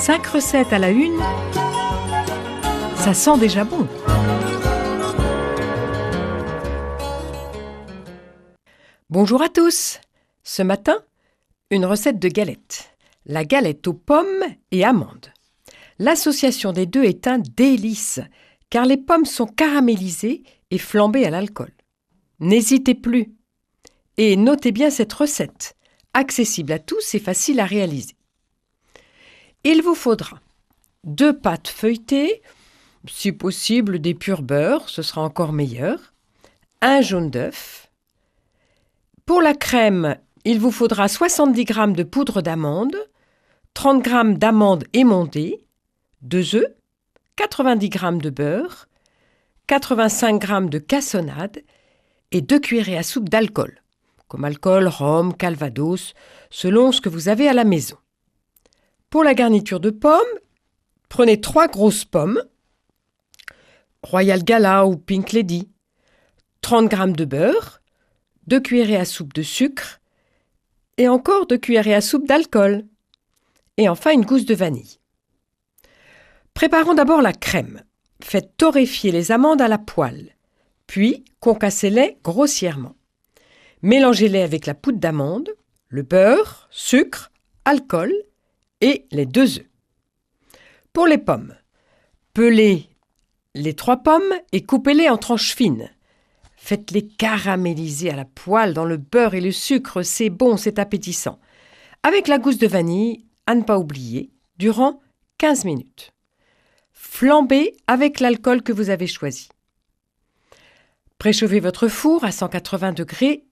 5 recettes à la une, ça sent déjà bon. Bonjour à tous. Ce matin, une recette de galette. La galette aux pommes et amandes. L'association des deux est un délice, car les pommes sont caramélisées et flambées à l'alcool. N'hésitez plus. Et notez bien cette recette, accessible à tous et facile à réaliser. Il vous faudra 2 pâtes feuilletées, si possible des purs beurre, ce sera encore meilleur, un jaune d'œuf. Pour la crème, il vous faudra 70 g de poudre d'amande, 30 g d'amandes émondées, 2 œufs, 90 g de beurre, 85 g de cassonade et 2 cuillerées à soupe d'alcool, comme alcool, rhum, calvados, selon ce que vous avez à la maison. Pour la garniture de pommes, prenez 3 grosses pommes, Royal Gala ou Pink Lady, 30 g de beurre, 2 cuillerées à soupe de sucre et encore 2 cuillerées à soupe d'alcool. Et enfin une gousse de vanille. Préparons d'abord la crème. Faites torréfier les amandes à la poêle, puis concassez-les grossièrement. Mélangez-les avec la poudre d'amande, le beurre, sucre, alcool et les 2 œufs. Pour les pommes, pelez les 3 pommes et coupez-les en tranches fines. Faites-les caraméliser à la poêle dans le beurre et le sucre, c'est bon, c'est appétissant. Avec la gousse de vanille, à ne pas oublier, durant 15 minutes. Flambez avec l'alcool que vous avez choisi. Préchauffez votre four à 180 degrés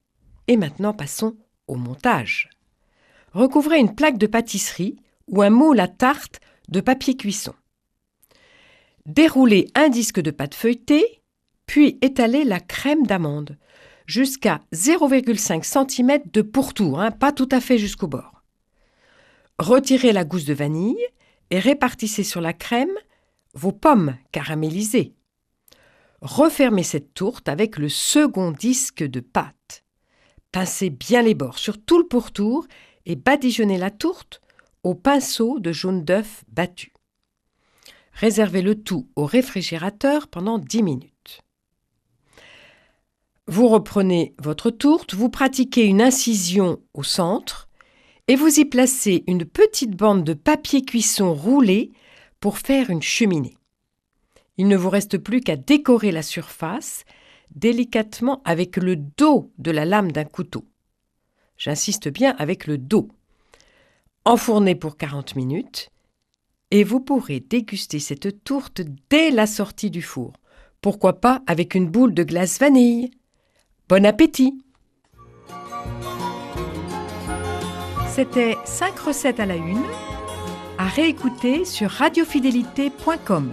et maintenant passons au montage. Recouvrez une plaque de pâtisserie ou un moule à tarte de papier cuisson. Déroulez un disque de pâte feuilletée, puis étalez la crème d'amande jusqu'à 0,5 cm de pourtour, pas tout à fait jusqu'au bord. Retirez la gousse de vanille et répartissez sur la crème vos pommes caramélisées. Refermez cette tourte avec le second disque de pâte. Pincez bien les bords sur tout le pourtour et badigeonnez la tourte au pinceau de jaune d'œuf battu. Réservez le tout au réfrigérateur pendant 10 minutes. Vous reprenez votre tourte, vous pratiquez une incision au centre et vous y placez une petite bande de papier cuisson roulé pour faire une cheminée. Il ne vous reste plus qu'à décorer la surface délicatement avec le dos de la lame d'un couteau. J'insiste bien avec le dos. Enfournez pour 40 minutes et vous pourrez déguster cette tourte dès la sortie du four. Pourquoi pas avec une boule de glace vanille. Bon appétit! C'était 5 recettes à la une, à réécouter sur radiofidélité.com.